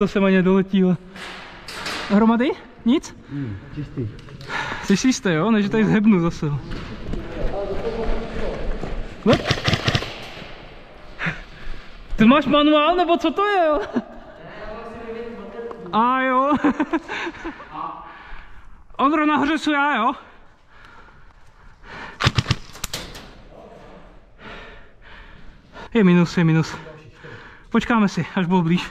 To se mě doletílo. Hromady? Nic? Čistý. Jsi si jistý, jo? Než tady zhebnu zase. No. Ty máš manuál, nebo co to je, jo? A jo. Ondro, nahoře jsou já, jo? Je minus, je minus. Počkáme si, až budou blíž.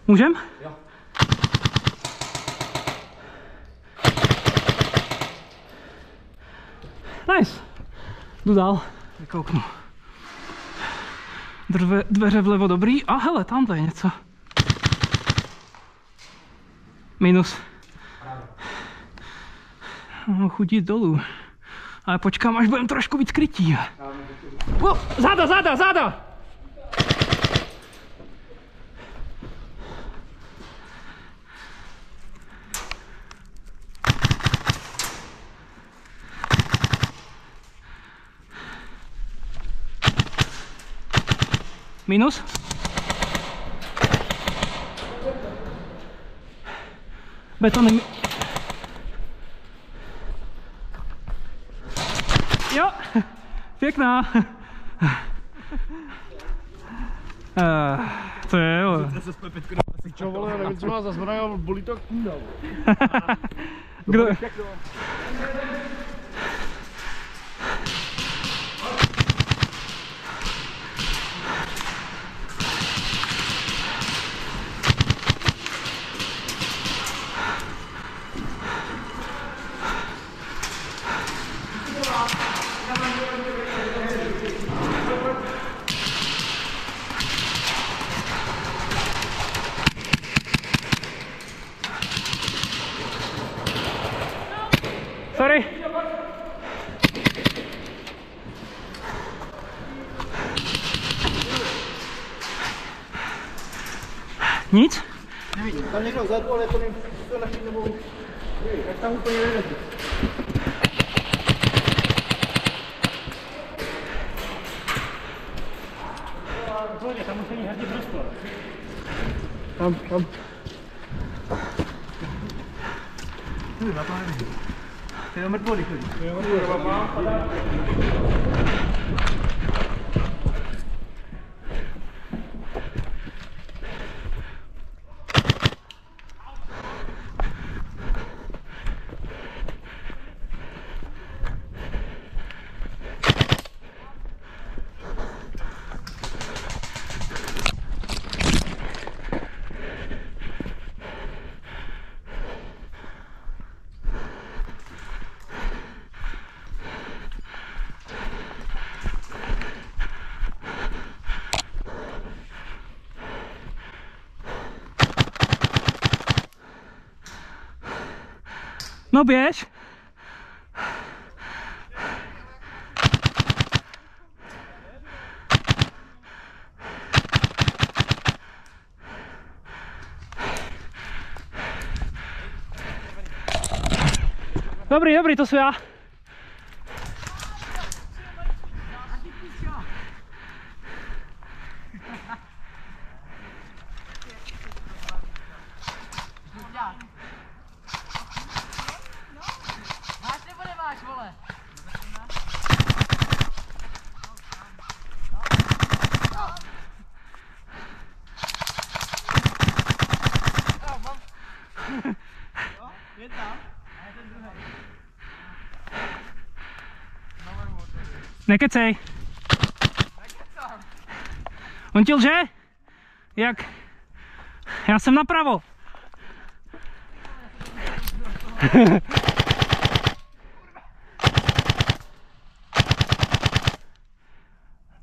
Můžem? Jo. Nice. Jdu dál. Vykouknu. Dveře vlevo dobrý. A hele, tamhle je něco. Minus. No, chudí dolů. Ale počkám, až budeme trošku víc krytí. Záda, záda, záda! Minus. Betony. Jo, pěkná. To je jo. Čo vole, já nevím, co má za zbraň, bolí to kůna. Kdo? Sorry. Nic? Nevidím, tam někdo vzadu, ale to nevím, to našli nebo... Jak tam úplně nevidí. Tam musí mít hrdě brzo. Tam. Na to nevidím. To je mrtvoli chodí. No běž. Dobrý, to jsem já. Nekecej. On ti lže? Jak? Já jsem napravo.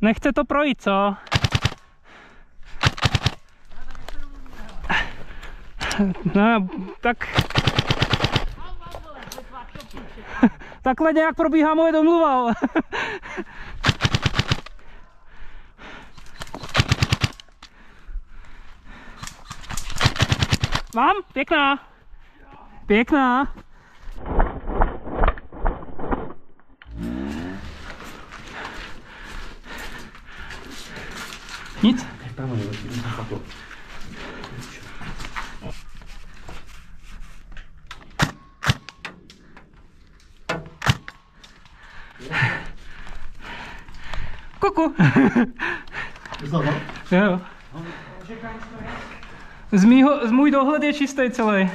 Nechce to projít, co? No, tak... Takhle nějak probíhá moje domluva. Mám? Pěkná. Pěkná. Nic? pohodě, zatím jsem to. Kuku. Znovu? Jo. Z můj dohled je čistý celý.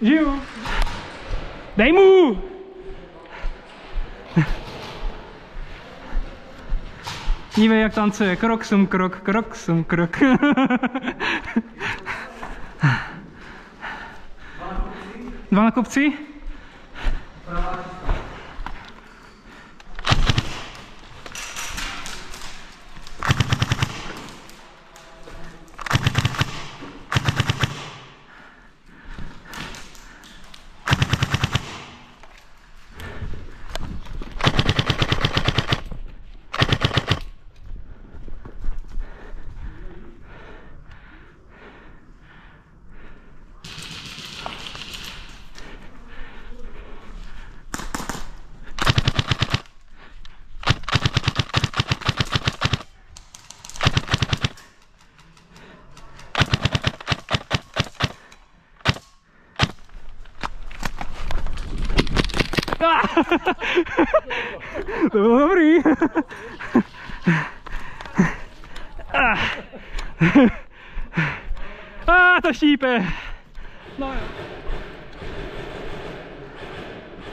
Žiju. Dej mu! Dívej, jak tancuje. Krok sum krok, krok sum krok. Dva na kopci? To bylo dobrý. To štípe. No jo.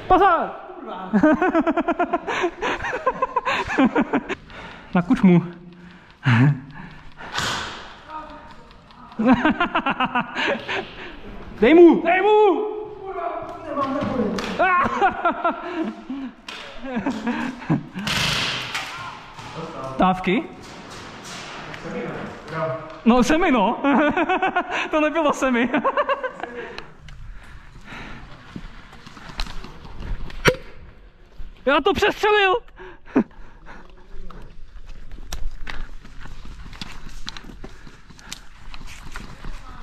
Pozor! Na kučmu. Dej mu! Dej mu! Dávky? No semi no. To nebylo semi. Já to přestřelil.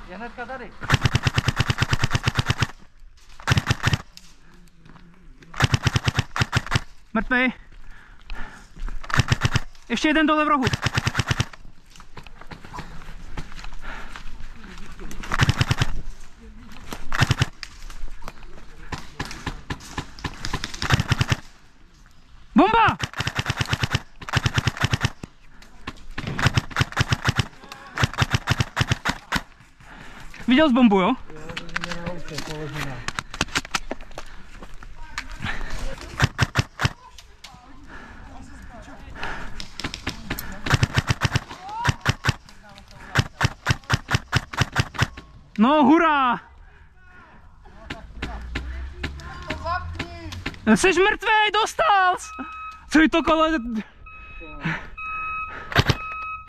Je hnedka tady. Mrtvej. Ještě jeden dole v rohu. Bomba! Viděl jsi bombu, jo? No, hurá! Jsi mrtvej, dostal jsi! Co je to kole?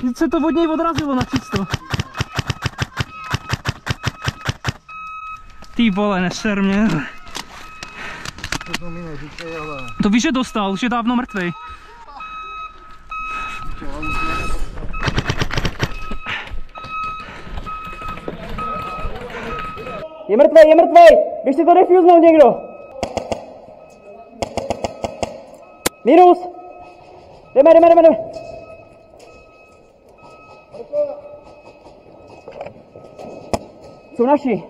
Teď se to od něj odrazilo na čisto. Ty vole, neser mě. To víš, že dostal, už je dávno mrtvej. Je mrtvej! Když si to defuznul někdo! Minus! Jdeme! Jsou naši!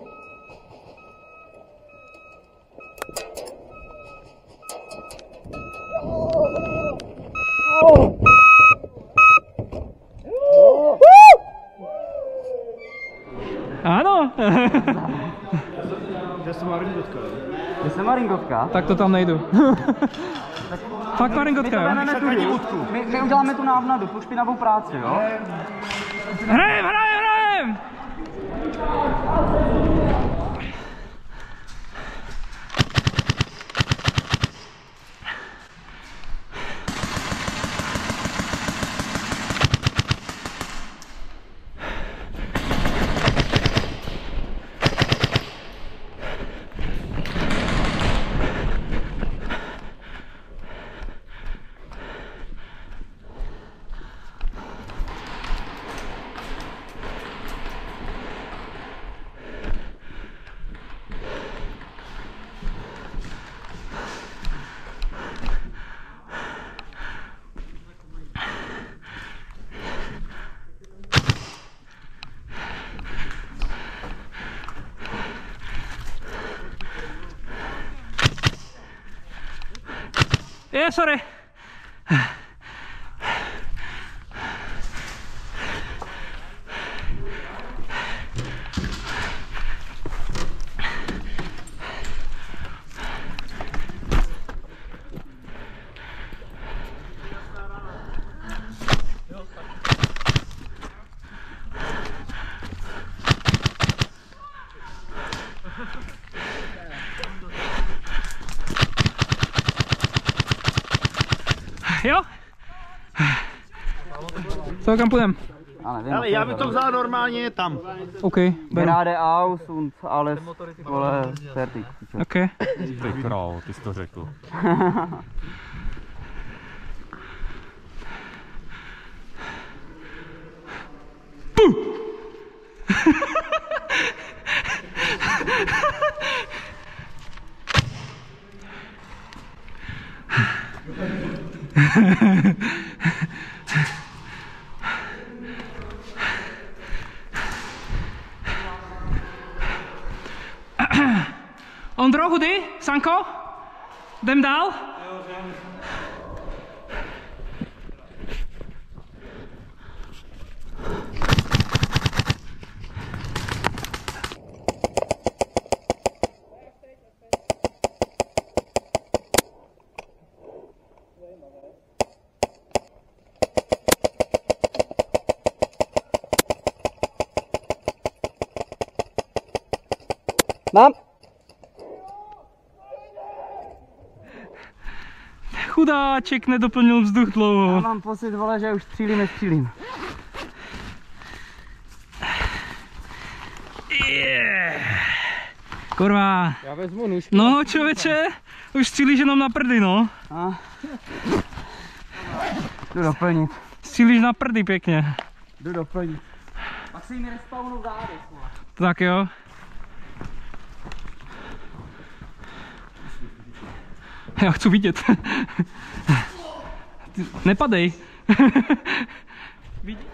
Ano! Kde se má ringotka? Kde se má ringovka? Tak to tam nejdu. Fakt má ringotka, jo? My uděláme tu návnadu, tu špinavou práci, jo? Hrajem! Sorry. Jo? Co, kam půjdem? Ale já bych to vzal normálně tam. OK, beru. Gerade aus und alles, vole, fertig. OK. Ty král, ty jsi to řekl. Ondro, hudy? Sanko? Jdem dál? Mám. Chudáček nedoplnil vzduch dlouho. Já mám pocit, vole, že už střílím. Kurva. Já vezmu nůž. No člověče, už střílíš jenom na prdy, no. Jdu doplnit. Střílíš na prdy pěkně. Jdu doplnit. Pak si mi respawnu zády, vole. Tak jo. Já chci vidět. Nepadej. Vidí?